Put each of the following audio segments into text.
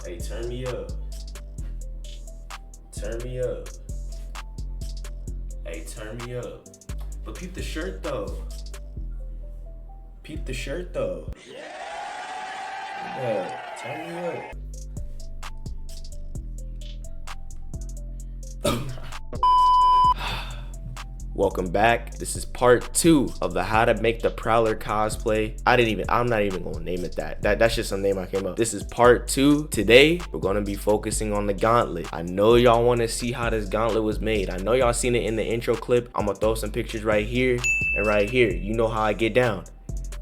Hey, turn me up. Turn me up. Hey, turn me up. But peep the shirt though. Peep the shirt though. Yeah, turn me up. Welcome back. This is part 2 of the how to make the Prowler cosplay. I'm not even gonna name it that. That's just some name I came up. This is part 2. Today, we're gonna be focusing on the gauntlet. I know y'all wanna see how this gauntlet was made. I know y'all seen it in the intro clip. I'm gonna throw some pictures right here and right here. You know how I get down.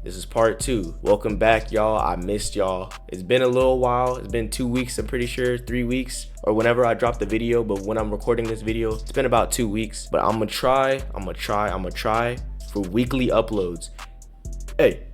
This is part 2. Welcome back, y'all. I missed y'all. It's been a little while. It's been 2 weeks, I'm pretty sure, 3 weeks, or whenever I dropped the video. But when I'm recording this video, it's been about 2 weeks. But I'm gonna try for weekly uploads. Hey,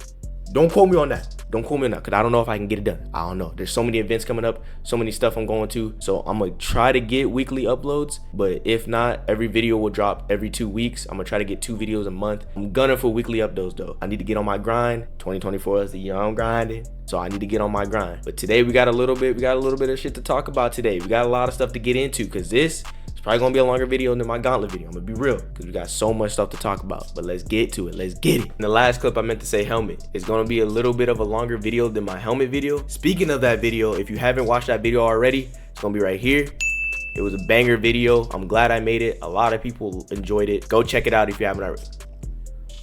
don't quote me on that. Don't quote me on that, because I don't know if I can get it done. I don't know. There's so many events coming up, so many stuff I'm going to. So I'm going to try to get weekly uploads. But if not, every video will drop every 2 weeks. I'm going to try to get 2 videos a month. I'm gunning for weekly uploads, though. I need to get on my grind. 2024 is the year I'm grinding. So I need to get on my grind. But today we got a little bit of shit to talk about today. We got a lot of stuff to get into, because this probably gonna be a longer video than my gauntlet video. I'm gonna be real, because we got so much stuff to talk about. But let's get to it. Let's get it. In the last clip, I meant to say helmet. It's gonna be a little bit of a longer video than my helmet video. Speaking of that video, if you haven't watched that video already, it's gonna be right here. It was a banger video. I'm glad I made it. A lot of people enjoyed it. Go check it out if you haven't already.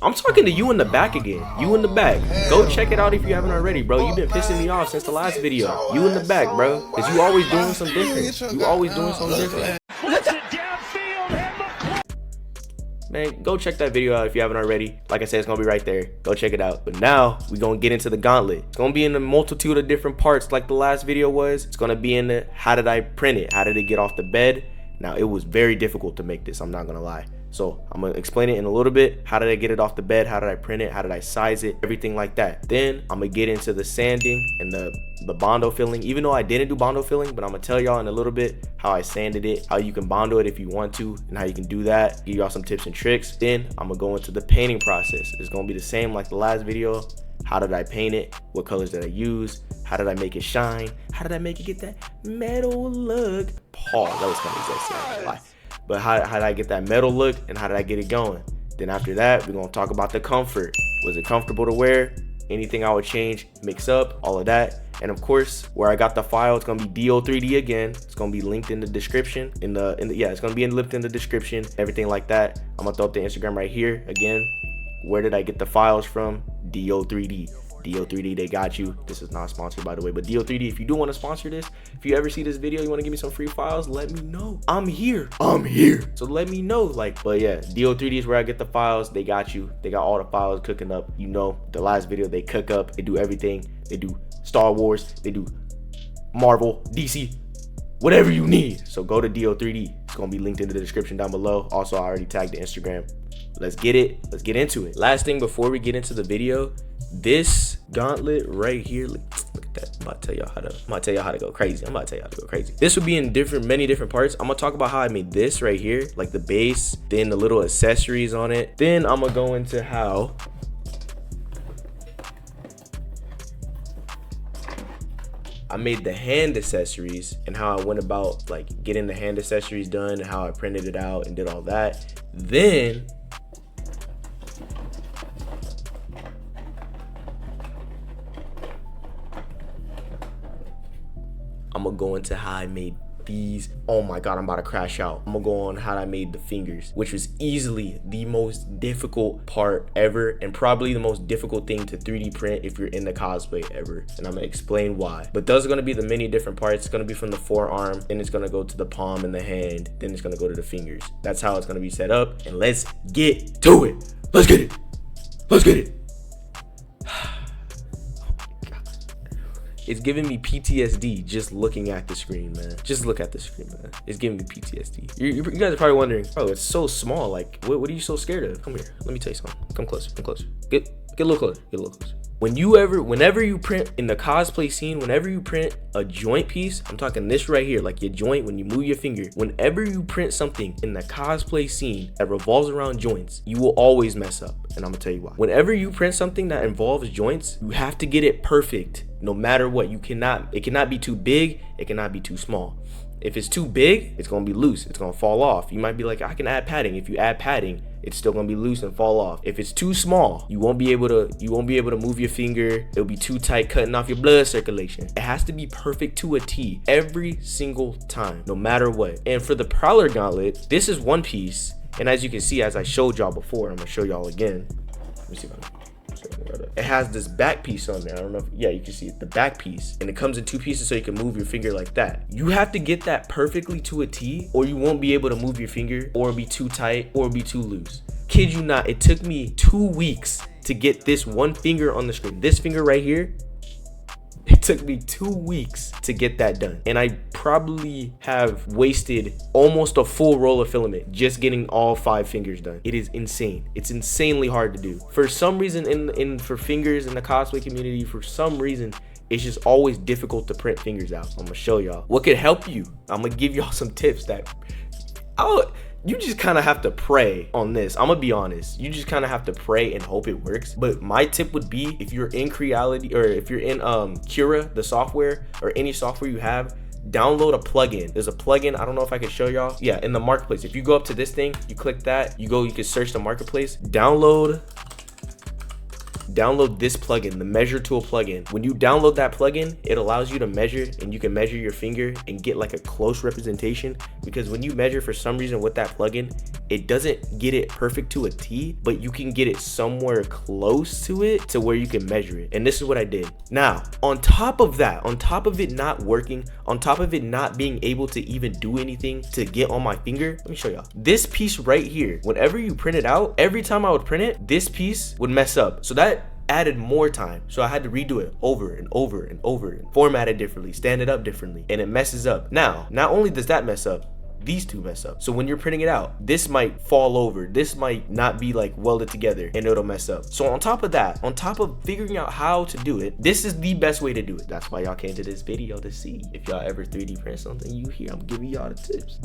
I'm talking to you in the back again. You in the back. Go check it out if you haven't already, bro. You've been pissing me off since the last video. You in the back, bro. Because you always doing something different. You always doing something different. Man, go check that video out if you haven't already. Like I said, it's gonna be right there. Go check it out. But now we're gonna get into the gauntlet. It's gonna be in a multitude of different parts like the last video was. It's gonna be in the how did I print it? How did it get off the bed? Now, it was very difficult to make this, I'm not gonna lie. So I'm gonna explain it in a little bit. How did I get it off the bed? How did I print it? How did I size it? Everything like that. Then I'm gonna get into the sanding and the Bondo filling. Even though I didn't do Bondo filling, but I'm gonna tell y'all in a little bit how I sanded it, how you can Bondo it if you want to, and how you can do that. Give y'all some tips and tricks. Then I'm gonna go into the painting process. It's gonna be the same like the last video. How did I paint it? What colors did I use? How did I make it shine? How did I make it get that metal look? Pause, that was kind of sexy, I'm not gonna lie. But how did I get that metal look, and how did I get it going? Then after that, we're gonna talk about the comfort. Was it comfortable to wear? Anything I would change, mix up, all of that. And of course, where I got the file, it's gonna be DO3D again. It's gonna be linked in the description. It's gonna be linked in the description, everything like that. I'm gonna throw up the Instagram right here again. Where did I get the files from? DO3D. DO3D, they got you. This is not sponsored, by the way, but DO3D, if you do want to sponsor this, if you ever see this video, you want to give me some free files, let me know. I'm here. So let me know. But yeah, DO3D is where I get the files. They got you. They got all the files cooking up. You know, the last video, they cook up. They do everything. They do Star Wars. They do Marvel, DC, whatever you need. So go to DO3D. It's going to be linked in the description down below. Also, I already tagged the Instagram. Let's get it. Let's get into it. Last thing before we get into the video, this gauntlet right here, look at that. I'm about to tell y'all how to go crazy. This would be in many different parts. I'm gonna talk about how I made this right here, like the base, then the little accessories on it. Then I'm gonna go into how I made the hand accessories and how I went about like getting the hand accessories done and how I printed it out and did all that. Then I'm gonna go into how I made these. Oh my god, I'm about to crash out. I'm gonna go on how I made the fingers, which was easily the most difficult part ever, and probably the most difficult thing to 3D print if you're in the cosplay ever. And I'm gonna explain why. But those are gonna be the many different parts. It's gonna be from the forearm, then it's gonna go to the palm and the hand, then it's gonna go to the fingers. That's how it's gonna be set up. And let's get to it. Let's get it. Let's get it. It's giving me PTSD just looking at the screen, man. Just look at the screen, man. It's giving me PTSD. You guys are probably wondering, oh, it's so small. Like, what are you so scared of? Come here. Let me tell you something. Come closer. Come closer. Get a little closer. Get a little closer. Whenever you print in the cosplay scene, whenever you print a joint piece, I'm talking this right here, like your joint, when you move your finger, whenever you print something in the cosplay scene that revolves around joints, you will always mess up. And I'm gonna tell you why. Whenever you print something that involves joints, you have to get it perfect. no matter what. It cannot be too big, it cannot be too small. If it's too big, it's gonna be loose, it's gonna fall off. You might be like, I can add padding. If you add padding, it's still gonna be loose and fall off. If it's too small, you won't be able to move your finger. It'll be too tight, cutting off your blood circulation. It has to be perfect to a T every single time, no matter what. And for the Prowler gauntlet, this is one piece, and as you can see, as I showed y'all before, I'm gonna show y'all again. Let me see if I can. It has this back piece on there. I don't know if, yeah, you can see it, the back piece, and it comes in 2 pieces so you can move your finger like that. You have to get that perfectly to a T, or you won't be able to move your finger, or be too tight, or be too loose. Kid you not, it took me 2 weeks to get this one finger on the screen. This finger right here, it took me 2 weeks to get that done, and I probably have wasted almost a full roll of filament just getting all 5 fingers done. It is insane. It's insanely hard to do. For some reason, for fingers in the cosplay community, for some reason, it's just always difficult to print fingers out. So I'm gonna show y'all what could help you. I'm gonna give y'all some tips that you just kind of have to pray on this. I'm gonna be honest, you just kind of have to pray and hope it works. But my tip would be, if you're in Creality, or if you're in Cura, the software, or any software you have, download a plugin. There's a plugin, I don't know if I can show y'all. Yeah, in the marketplace, if you go up to this thing, you click that, you can search the marketplace, download this plugin, the measure tool plugin. When you download that plugin, it allows you to measure, and you can measure your finger and get like a close representation, because when you measure, for some reason with that plugin, it doesn't get it perfect to a T, but you can get it somewhere close to it to where you can measure it. And this is what I did. Now, on top of that, on top of it not working, on top of it not being able to even do anything to get on my finger, let me show y'all. This piece right here, whenever you print it out, every time I would print it, this piece would mess up. So that added more time, so I had to redo it over and over and over, and format it differently, stand it up differently, and it messes up. Now, not only does that mess up, these two mess up. So when you're printing it out, this might fall over, this might not be like welded together, and it'll mess up. So on top of that, on top of figuring out how to do it, this is the best way to do it. That's why y'all came to this video, to see if y'all ever 3D print something. You hear I'm giving y'all the tips.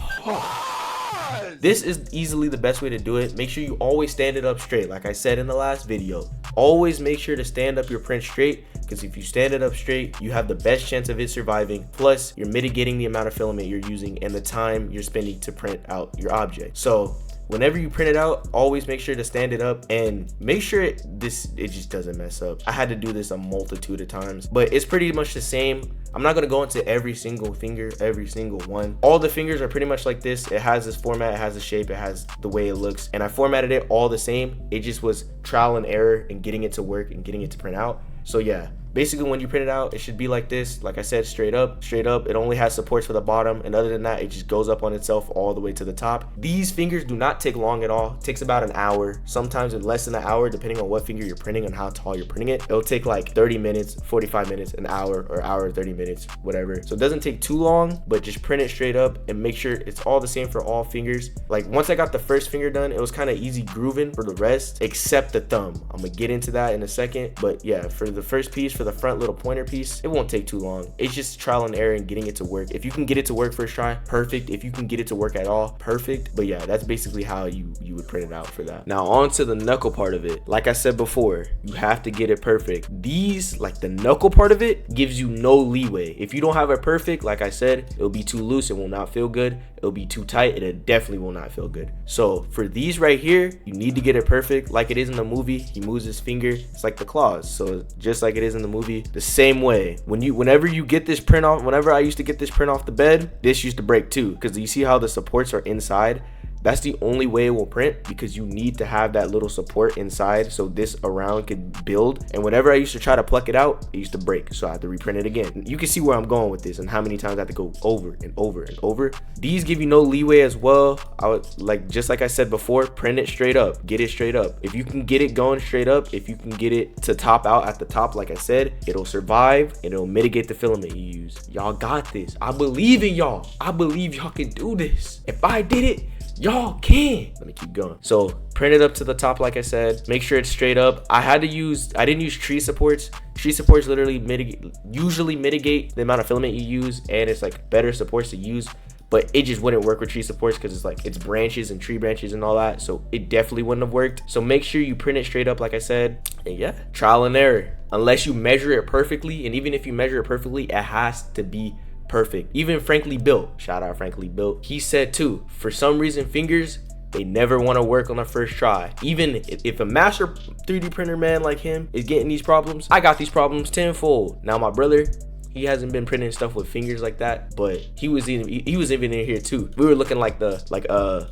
This is easily the best way to do it. Make sure you always stand it up straight. Like I said in the last video, always make sure to stand up your print straight, because if you stand it up straight, you have the best chance of it surviving. Plus, you're mitigating the amount of filament you're using and the time you're spending to print out your object. So whenever you print it out, always make sure to stand it up, and make sure it just doesn't mess up. I had to do this a multitude of times, but it's pretty much the same. I'm not gonna go into every single finger, every single one. All the fingers are pretty much like this. It has this format, it has the shape, it has the way it looks, and I formatted it all the same. It just was trial and error and getting it to work and getting it to print out. So yeah, basically when you print it out, it should be like this. Like I said, straight up. It only has supports for the bottom, and other than that, it just goes up on itself all the way to the top. These fingers do not take long at all. It takes about an hour, sometimes in less than an hour, depending on what finger you're printing and how tall you're printing it. It'll take like 30 minutes, 45 minutes, an hour, or hour, 30 minutes, whatever. So it doesn't take too long, but just print it straight up and make sure it's all the same for all fingers. Like once I got the first finger done, it was kind of easy grooving for the rest, except the thumb. I'm gonna get into that in a second, but yeah, for the first piece, for the front little pointer piece, it won't take too long. It's just trial and error and getting it to work. If you can get it to work first try, perfect. If you can get it to work at all, perfect. But yeah, that's basically how you would print it out for that. Now on to the knuckle part of it. Like I said before, you have to get it perfect. These, like the knuckle part of it, gives you no leeway. If you don't have it perfect, like I said, it'll be too loose, it will not feel good. It'll be too tight, it definitely will not feel good. So for these right here, you need to get it perfect like it is in the movie. He moves his finger, it's like the claws. So just like it is in the movie, the same way. Whenever you get this print off, whenever I used to get this print off the bed, this used to break too, because you see how the supports are inside. That's the only way it will print, because you need to have that little support inside so this around could build. And whenever I used to try to pluck it out, it used to break, so I had to reprint it again. You can see where I'm going with this and how many times I have to go over and over and over. These give you no leeway as well. I would, just like I said before, print it straight up, get it straight up. If you can get it going straight up, if you can get it to top out at the top, like I said, it'll survive and it'll mitigate the filament you use. Y'all got this. I believe in y'all. I believe y'all can do this. If I did it, y'all can. Let me keep going. So print it up to the top, like I said. Make sure it's straight up. I didn't use tree supports. Tree supports literally usually mitigate the amount of filament you use, and it's like better supports to use. but it just wouldn't work with tree supports because it's like it's branches and tree branches and all that, so it definitely wouldn't have worked. So make sure you print it straight up like I said, and yeah, trial and error. Unless you measure it perfectly, and even if you measure it perfectly, it has to be perfect. Even Frankly Built, shout out Frankly Built, he said too, for some reason fingers, they never want to work on the first try. Even if a master 3D printer man like him is getting these problems, I got these problems tenfold. Now my brother, he hasn't been printing stuff with fingers like that, but he was even in here too. We were looking like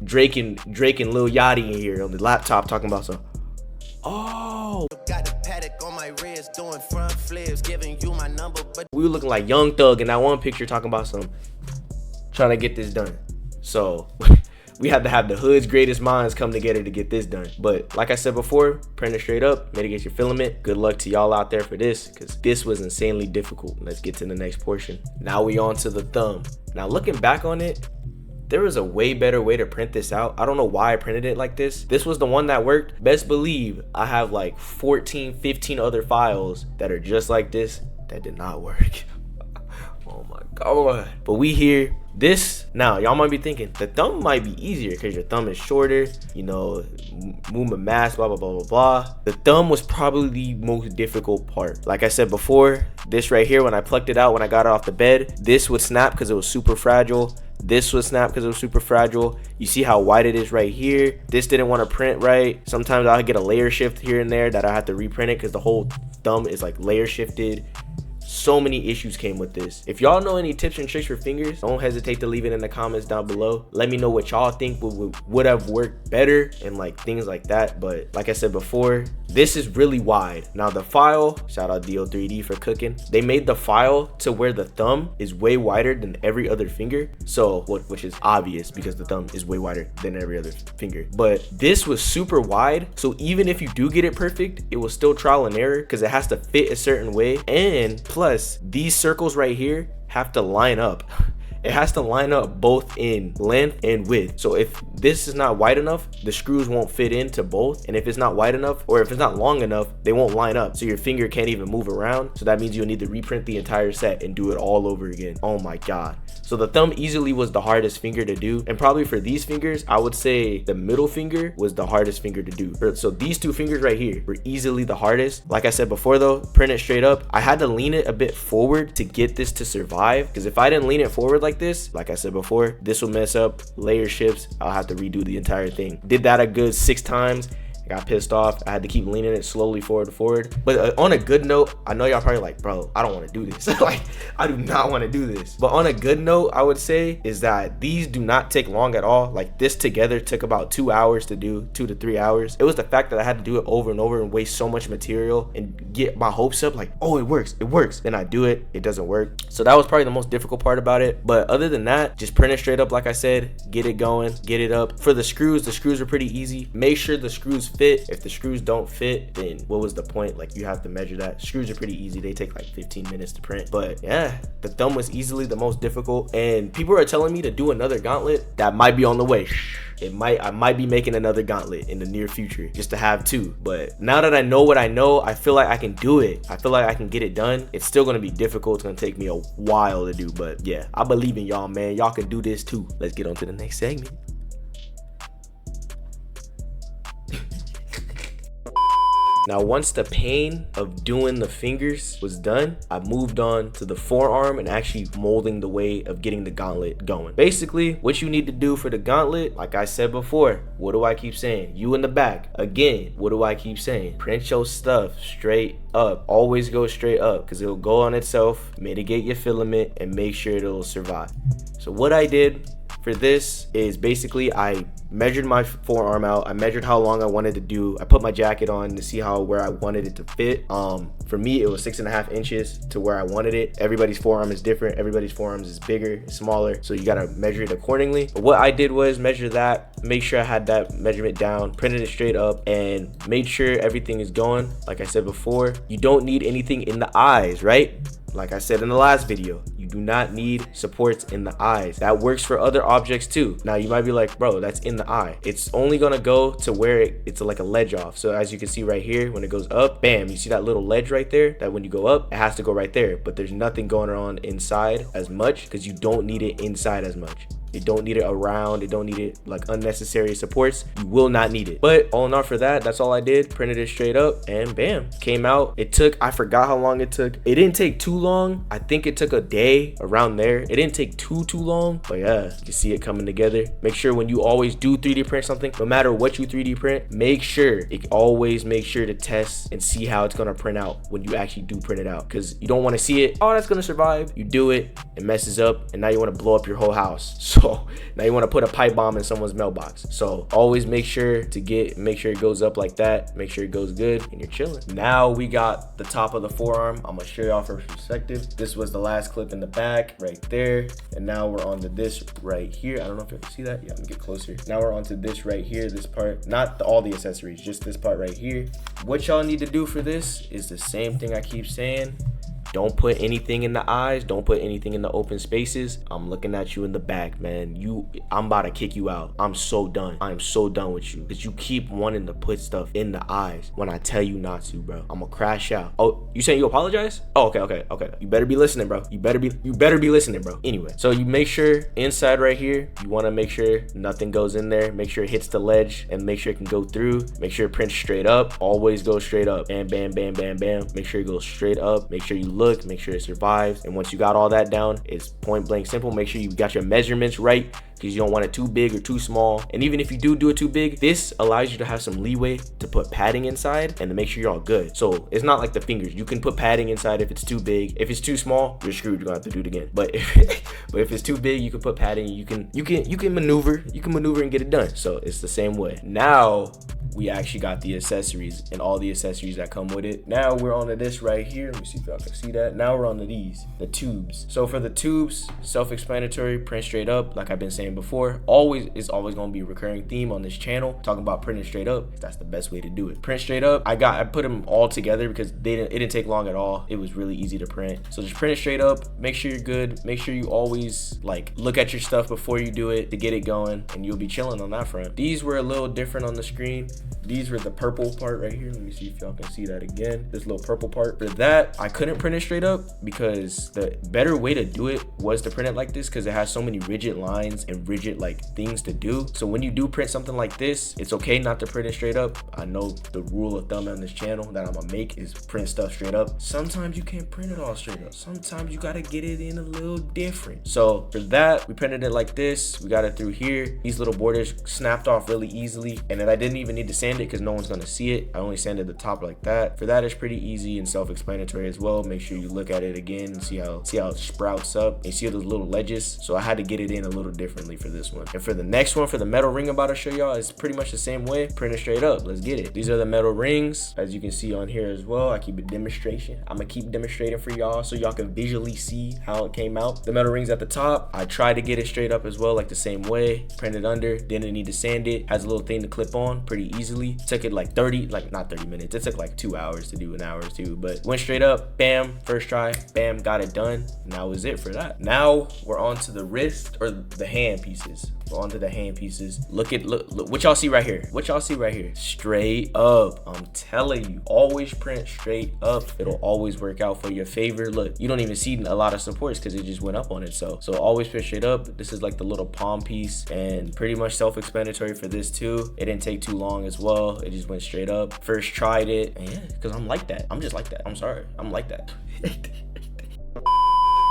Drake and Lil Yachty in here on the laptop talking about some. Oh, got the paddock on my wrist, doing front flips, giving you my number. But we were looking like Young Thug in that one picture talking about some trying to get this done. So we had to have the hood's greatest minds come together to get this done. But like I said before, print it straight up, mitigate your filament. Good luck to y'all out there for this, because this was insanely difficult. Let's get to the next portion. Now we on to the thumb. Now looking back on it, there was a way better way to print this out. I don't know why I printed it like this. This was the one that worked. Best believe I have like 14, 15 other files that are just like this that did not work. Oh my God. But we here. This, now y'all might be thinking the thumb might be easier because your thumb is shorter, you know, movement mass, blah blah blah blah blah. The thumb was probably the most difficult part. Like I said before, this right here, when I plucked it out, when I got it off the bed, this would snap because it was super fragile. This would snap because it was super fragile. You see how wide it is right here. This didn't want to print right. Sometimes I'll get a layer shift here and there that I have to reprint it because the whole thumb is like layer shifted. So many issues came with this. If y'all know any tips and tricks for fingers, don't hesitate to leave it in the comments down below. Let me know what y'all think would have worked better and like things like that. But like I said before, this is really wide. Now the file, shout out DO3D for cooking, they made the file to where the thumb is way wider than every other finger. So which is obvious because the thumb is way wider than every other finger. But this was super wide, so even if you do get it perfect, it will still trial and error because it has to fit a certain way. And plus, these circles right here have to line up. It has to line up both in length and width. So if this is not wide enough, the screws won't fit into both. And if it's not wide enough, or if it's not long enough, they won't line up. So your finger can't even move around. So that means you'll need to reprint the entire set and do it all over again. Oh my God. So the thumb easily was the hardest finger to do. And probably for these fingers, I would say the middle finger was the hardest finger to do. So these two fingers right here were easily the hardest. Like I said before though, print it straight up. I had to lean it a bit forward to get this to survive. Because if I didn't lean it forward like this, like I said before, this will mess up, layer shifts, I'll have to redo the entire thing. Did that a good 6 times. I got pissed off. I had to keep leaning it slowly forward. But on a good note, I know y'all probably like, bro, I don't want to do this. Like, I do not want to do this. But on a good note, I would say is that these do not take long at all. Like this together took about 2 hours to do, 2 to 3 hours. It was the fact that I had to do it over and over and waste so much material and get my hopes up like, oh, it works. Then I do it, it doesn't work. So that was probably the most difficult part about it. But other than that, just print it straight up. Like I said, get it going, get it up. For the screws are pretty easy. Make sure the screws fit. If the screws don't fit, then what was the point? Like you have to measure that. Screws are pretty easy. They take like 15 minutes to print. But yeah, the thumb was easily the most difficult. And people are telling me to do another gauntlet. That might be on the way. I might be making another gauntlet in the near future just to have 2. But now that I know what I know, I feel like I can do it. I feel like I can get it done. It's still gonna be difficult. It's gonna take me a while to do, but yeah, I believe in y'all, man. Y'all can do this too. Let's get on to the next segment. Now, once the pain of doing the fingers was done, I moved on to the forearm and actually molding the way of getting the gauntlet going. Basically, what you need to do for the gauntlet, like I said before, what do I keep saying? You in the back. Again, what do I keep saying? Print your stuff straight up. Always go straight up because it'll go on itself, mitigate your filament, and make sure it'll survive. So what I did for this is basically I measured my forearm out. I measured how long I wanted to do. I put my jacket on to see where I wanted it to fit. For me, it was 6.5 inches to where I wanted it. Everybody's forearm is different. Everybody's forearms is bigger, smaller. So you gotta measure it accordingly. But what I did was measure that, make sure I had that measurement down, printed it straight up, and made sure everything is going. Like I said before, you don't need anything in the eyes, right? Like I said in the last video, you do not need supports in the eyes. That works for other objects too. Now you might be like, bro, that's in the eye. It's only gonna go to where it's like a ledge off. So as you can see right here, when it goes up, bam, you see that little ledge right there? That when you go up, it has to go right there. But there's nothing going on inside as much because you don't need it inside as much. It don't need it around. It don't need it like unnecessary supports. You will not need it. But all in all, for that, that's all I did. Printed it straight up and bam, came out. It took, I forgot how long it took. It didn't take too long. I think it took a day, around there. It didn't take too long, but yeah, you can see it coming together. Make sure when you always do 3D print something, no matter what you 3D print, make sure to test and see how it's gonna print out when you actually do print it out, because you don't want to see it, oh, that's gonna survive. You do it, it messes up, and now you want to blow up your whole house. So now you want to put a pipe bomb in someone's mailbox. So always make sure it goes up like that, make sure it goes good, and you're chilling. Now we got the top of the forearm. I'm gonna show y'all from perspective. This was the last clip in the back right there, and now we're on to this right here. I don't know if you can see that. Yeah, let me get closer. Now we're on to this right here, this part, not all the accessories, just this part right here. What y'all need to do for this is the same thing I keep saying. Don't put anything in the eyes. Don't put anything in the open spaces. I'm looking at you in the back, man. I'm about to kick you out. I'm so done. I am so done with you, because you keep wanting to put stuff in the eyes when I tell you not to, bro. I'm gonna crash out. Oh, you saying you apologize? Oh, okay. You better be listening, bro. You better be listening, bro. Anyway, so you make sure inside right here, you want to make sure nothing goes in there. Make sure it hits the ledge and make sure it can go through. Make sure it prints straight up. Always go straight up. Bam, bam, bam, bam, bam. Make sure it goes straight up. Make sure you look, make sure it survives. And once you got all that down, it's point blank simple. Make sure you got your measurements right, because you don't want it too big or too small. And even if you do it too big, this allows you to have some leeway to put padding inside and to make sure you're all good. So it's not like the fingers. You can put padding inside if it's too big. If it's too small, you're screwed. You're gonna have to do it again. But if it's too big, you can put padding. You can maneuver. You can maneuver and get it done. So it's the same way. Now we actually got the accessories and all the accessories that come with it. Now we're on to this right here. Let me see if y'all can see that. Now we're on to these, the tubes. So for the tubes, self-explanatory, print straight up. Like I've been saying before, it's always gonna be a recurring theme on this channel, talking about printing straight up. That's the best way to do it. Print straight up. I put them all together because it didn't take long at all. It was really easy to print. So just print it straight up. Make sure you're good. Make sure you always like look at your stuff before you do it to get it going, and you'll be chilling on that front. These were a little different on the screen. These were the purple part right here. Let me see if y'all can see that again. This little purple part. For that, I couldn't print it straight up because the better way to do it was to print it like this, because it has so many rigid lines and rigid like things to do. So when you do print something like this, it's okay not to print it straight up. I know the rule of thumb on this channel that I'm gonna make is print stuff straight up. Sometimes you can't print it all straight up. Sometimes you gotta get it in a little different. So for that, we printed it like this. We got it through here. These little borders snapped off really easily, and then I didn't even need to sand it because no one's gonna see it. I only sanded the top like that. For that, it's pretty easy and self-explanatory as well. Make sure you look at it again and see how it sprouts up. And you see those little ledges. So I had to get it in a little differently for this one. And for the next one, for the metal ring I'm about to show y'all, it's pretty much the same way. Print it straight up. Let's get it. These are the metal rings, as you can see on here as well. I keep a demonstration. I'm gonna keep demonstrating for y'all so y'all can visually see how it came out. The metal rings at the top, I tried to get it straight up as well, like the same way. Print it under, didn't need to sand it. Has a little thing to clip on pretty easily. Took it like not 30 minutes. It took like 2 hours to do, an hour or two, but went straight up, bam, first try, bam, got it done. And that was it for that. Now we're on to the wrist or the hand pieces. We're on to the hand pieces. Look what y'all see right here. What y'all see right here. Straight up. I'm telling you, always print straight up. It'll always work out for your favor. Look, you don't even see a lot of supports because it just went up on it. So always print straight up. This is like the little palm piece, and pretty much self-explanatory for this too. It didn't take too long as well. It just went straight up. First tried it, and yeah, because I'm like that. I'm just like that. I'm sorry. I'm like that.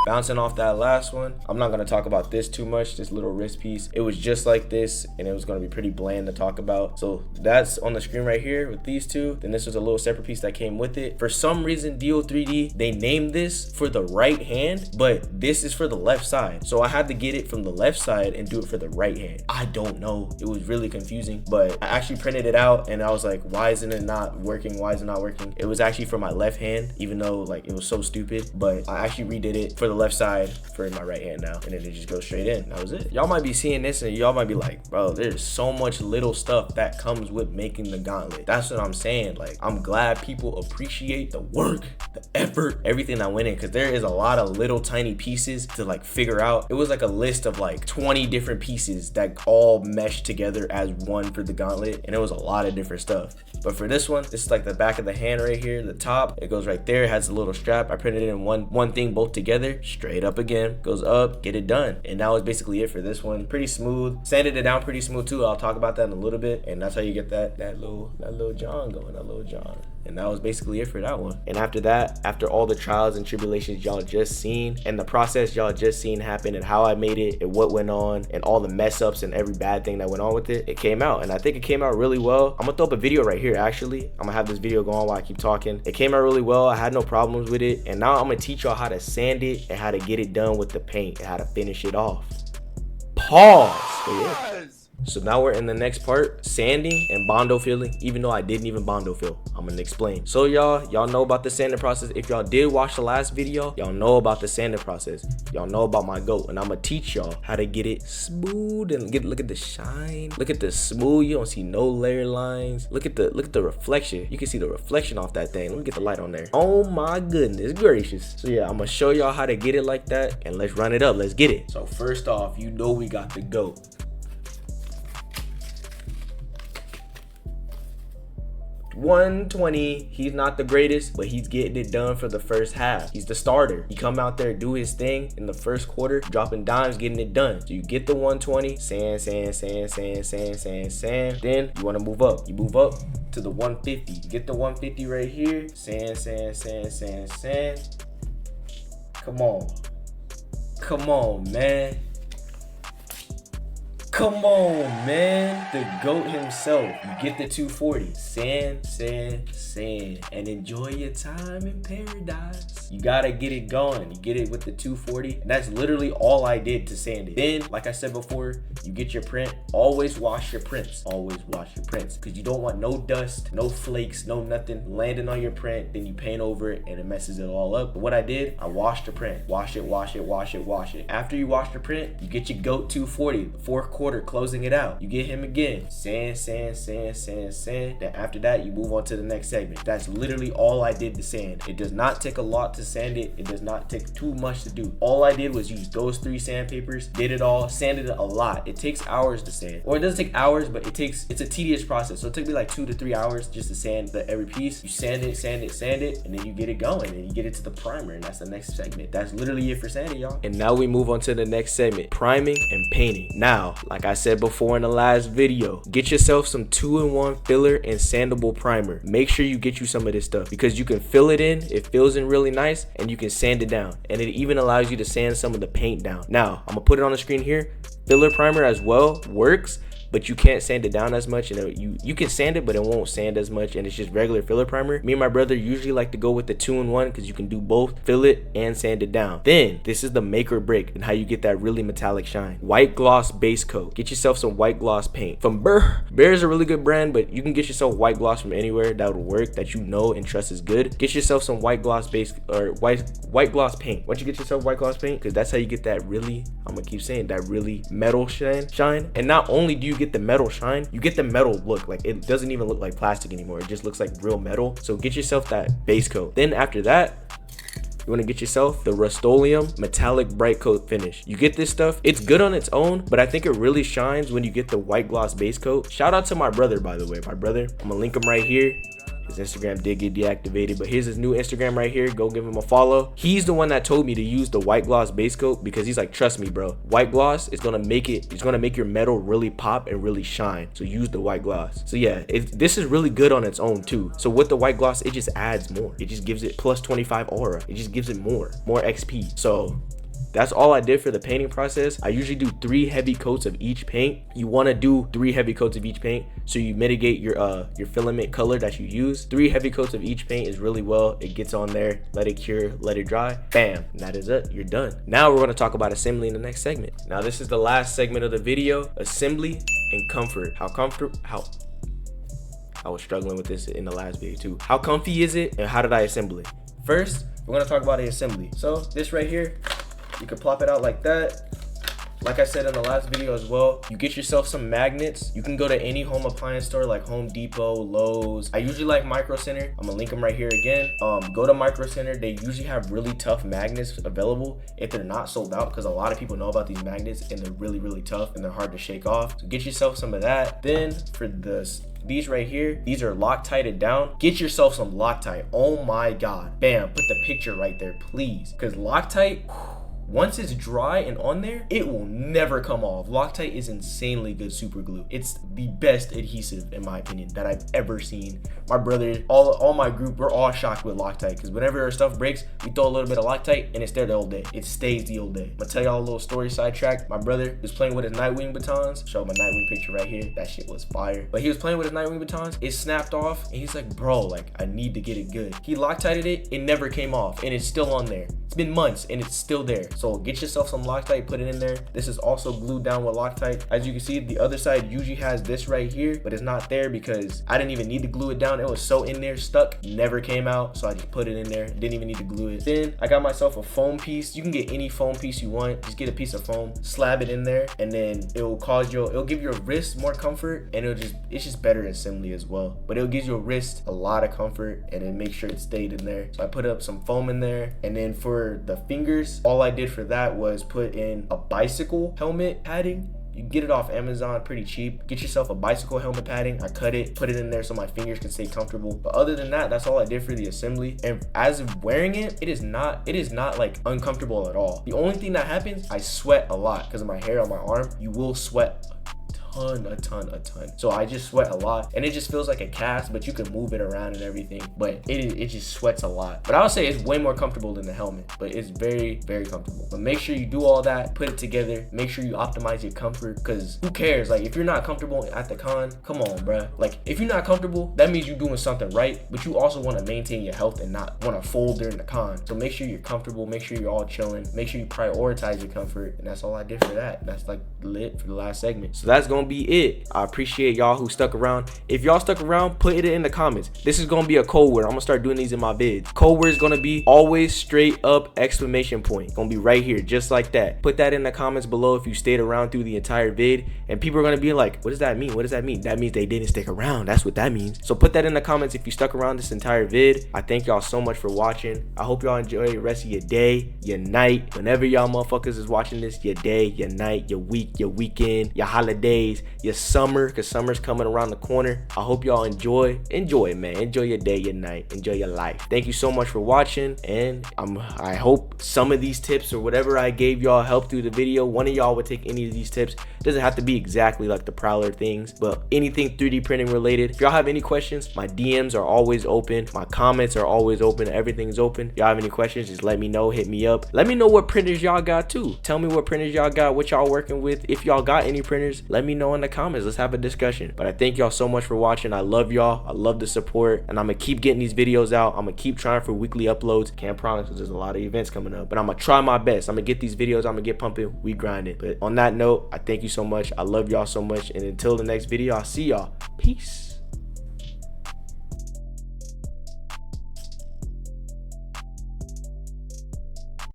Bouncing off that last one, I'm not gonna talk about this too much, this little wrist piece. It was just like this, and it was gonna be pretty bland to talk about. So that's on the screen right here with these two. Then this was a little separate piece that came with it. For some reason, Dio3D, they named this for the right hand, but this is for the left side. So I had to get it from the left side and do it for the right hand. I don't know, it was really confusing, but I actually printed it out and I was like, why isn't it not working? Why is it not working? It was actually for my left hand, even though like it was so stupid, but I actually redid it for the left side for my right hand now, and then it just goes straight in. That was it. Y'all might be seeing this and y'all might be like, bro, there's so much little stuff that comes with making the gauntlet. That's what I'm saying. Like, I'm glad people appreciate the work, the effort, everything that went in, because there is a lot of little tiny pieces to like figure out. It was like a list of like 20 different pieces that all meshed together as one for the gauntlet, and it was a lot of different stuff. But for this one, this is like the back of the hand right here, the top, it goes right there. It has a little strap. I printed it in one thing both together, here, straight up again, goes up, get it done. And that was basically it for this one. Pretty smooth. Sanded it down pretty smooth too. I'll talk about that in a little bit. And that's how you get that little John going, that little John. And that was basically it for that one. And after that, after all the trials and tribulations y'all just seen, and the process y'all just seen happen, and how I made it, and what went on, and all the mess ups and every bad thing that went on with it, it came out. And I think it came out really well. I'm gonna throw up a video right here, actually. I'm gonna have this video go on while I keep talking. It came out really well. I had no problems with it. And now I'm gonna teach y'all how to sand it and how to get it done with the paint and how to finish it off. Pause. But yeah. So now we're in the next part, sanding and bondo filling, even though I didn't even bondo fill. I'm gonna explain. So y'all know about the sanding process. If y'all did watch the last video, y'all know about the sanding process. Y'all know about my goat, and I'm gonna teach y'all how to get it smooth and look at the shine. Look at the smooth. You don't see no layer lines. Look at the reflection. You can see the reflection off that thing. Let me get the light on there. Oh my goodness gracious. So yeah, I'm gonna show y'all how to get it like that, and let's run it up. Let's get it. So first off, you know we got the goat. 120. He's not the greatest, but he's getting it done for the first half. He's the starter. He come out there, do his thing in the first quarter, dropping dimes, getting it done. So you get the 120, sand. Then you want to move up. You move up to the 150. You get the 150 right here. Sand. Come on, man. Come on, man. The GOAT himself. You get the 240. Sand, and enjoy your time in paradise. You gotta get it going. You get it with the 240. And that's literally all I did to sand it. Then, like I said before, you get your print. Always wash your prints. Always wash your prints. Because you don't want no dust, no flakes, no nothing landing on your print. Then you paint over it and it messes it all up. But what I did, I washed the print. Wash it. After you wash the print, you get your GOAT 240, the fourth quarter, closing it out. You get him again. Sand. Then after that, you move on to the next segment. That's literally all I did to sand. It does not take a lot to sand it. It does not take too much to do. All I did was use those 3 sandpapers, did it all, sanded it a lot. It takes hours to sand. Or it doesn't take hours, but it's a tedious process. So it took me like 2 to 3 hours just to sand every piece. You sand it, and then you get it going, and you get it to the primer, and that's the next segment. That's literally it for sanding, y'all. And now we move on to the next segment, priming and painting. Now, like I said before in the last video, get yourself some 2-in-1 filler and sandable primer. Make sure you get you some of this stuff because you can fill it in, it fills in really nice, and you can sand it down. And it even allows you to sand some of the paint down. Now, I'm gonna put it on the screen here. Filler primer as well works, but you can't sand it down as much, and you can sand it, but it won't sand as much, and it's just regular filler primer. Me and my brother usually like to go with the 2-in-1 because you can do both, fill it and sand it down. Then this is the make or break and how you get that really metallic shine. White gloss base coat. Get yourself some white gloss paint from Bear is a really good brand, but you can get yourself white gloss from anywhere that would work, that you know and trust is good. Get yourself some white gloss base or white gloss paint. Once you get yourself white gloss paint, because that's how you get that really, I'm gonna keep saying, that really metal shine. And not only do you get the metal shine, you get the metal look. Like, it doesn't even look like plastic anymore. It just looks like real metal. So get yourself that base coat. Then after that, you want to get yourself the Rust-Oleum metallic bright coat finish. You get this stuff, it's good on its own, but I think it really shines when you get the white gloss base coat. Shout out to my brother, by the way. My brother, I'm gonna link him right here. His Instagram did get deactivated, but here's his new Instagram right here. Go give him a follow. He's the one that told me to use the white gloss base coat because he's like, trust me, bro. White gloss is gonna make your metal really pop and really shine. So use the white gloss. So yeah, this is really good on its own too. So with the white gloss, it just adds more. It just gives it plus 25 aura. It just gives it more XP. So that's all I did for the painting process. I usually do 3 heavy coats of each paint. You want to do 3 heavy coats of each paint so you mitigate your filament color that you use. 3 heavy coats of each paint is really well. It gets on there, let it cure, let it dry, bam, and that is it. You're done. Now we're going to talk about assembly in the next segment. Now this is the last segment of the video, assembly and comfort. I was struggling with this in the last video too. How comfy is it and how did I assemble it? First, we're going to talk about the assembly. So this right here, you can plop it out like that. Like I said in the last video as well, you get yourself some magnets. You can go to any home appliance store like Home Depot, Lowe's. I usually like Micro Center. I'm gonna link them right here again. Go to Micro Center. They usually have really tough magnets available if they're not sold out, because a lot of people know about these magnets and they're really, really tough and they're hard to shake off. So get yourself some of that. Then for this these right here, these are Loctited down. Get yourself some Loctite. Oh my God. Bam, put the picture right there, please. Because Loctite, once it's dry and on there, it will never come off. Loctite is insanely good super glue. It's the best adhesive, in my opinion, that I've ever seen. My brother, all my group, we're all shocked with Loctite because whenever our stuff breaks, we throw a little bit of Loctite and it's there the whole day. It stays the whole day. I'm gonna tell y'all a little story sidetrack. My brother was playing with his Nightwing batons. Show my Nightwing picture right here. That shit was fire. But he was playing with his Nightwing batons. It snapped off and he's like, bro, like I need to get it good. He Loctited it. It never came off and it's still on there. It's been months and it's still there. So get yourself some Loctite, put it in there. This is also glued down with Loctite. As you can see, the other side usually has this right here, but it's not there because I didn't even need to glue it down. It was so in there, stuck, never came out. So I just put it in there. Didn't even need to glue it. Then I got myself a foam piece. You can get any foam piece you want. Just get a piece of foam, slab it in there, and then it'll give your wrist more comfort, and it's just better assembly as well. But it'll give your wrist a lot of comfort, and then make sure it stayed in there. So I put up some foam in there, and then for the fingers, all I did for that was put in a bicycle helmet padding. You can get it off Amazon pretty cheap. Get yourself a bicycle helmet padding. I cut it, put it in there so my fingers can stay comfortable. But other than that, that's all I did for the assembly. And as of wearing it, it is not like uncomfortable at all. The only thing that happens, I sweat a lot because of my hair on my arm. You will sweat a ton. So I just sweat a lot, and it just feels like a cast, but you can move it around and everything. But it just sweats a lot. But I would say it's way more comfortable than the helmet, but it's very, very comfortable. But make sure you do all that, put it together, make sure you optimize your comfort, because who cares? Like if you're not comfortable at the con, come on, bruh. Like if you're not comfortable, that means you're doing something right, but you also want to maintain your health and not want to fold during the con. So make sure you're comfortable, make sure you're all chilling, make sure you prioritize your comfort, and that's all I did for that. That's like lit for the last segment. So that's gonna be it. I appreciate y'all who stuck around. If y'all stuck around, put it in the comments. This is gonna be a code word. I'm gonna start doing these in my vids. Code word is gonna be always straight up exclamation point. Gonna be right here, just like that. Put that in the comments below if you stayed around through the entire vid, and people are gonna be like, what does that mean? What does that mean? That means they didn't stick around. That's what that means. So put that in the comments if you stuck around this entire vid. I thank y'all so much for watching. I hope y'all enjoy the rest of your day, your night, whenever y'all motherfuckers is watching this, your day, your night, your week, your weekend, your holidays, your summer, because summer's coming around the corner. I hope y'all enjoy, man. Enjoy your day, your night, enjoy your life. Thank you so much for watching, and I hope some of these tips or whatever I gave y'all helped through the video. One of y'all would take any of these tips. It doesn't have to be exactly like the Prowler things, but anything 3D printing related. If y'all have any questions, my DMs are always open, my comments are always open, everything's open. If y'all have any questions, just let me know, hit me up. Let me know what printers y'all got too. Tell me what printers y'all got, what y'all working with. If y'all got any printers, let me know in the comments. Let's have a discussion. But I thank y'all so much for watching. I love y'all. I love the support, and I'm gonna keep getting these videos out. I'm gonna keep trying for weekly uploads. Can't promise because there's a lot of events coming up, but I'm gonna try my best. I'm gonna get these videos. I'm gonna get pumping. We grinding. But on that note, I thank you so much. I love y'all so much, and until the next video, I'll see y'all. Peace.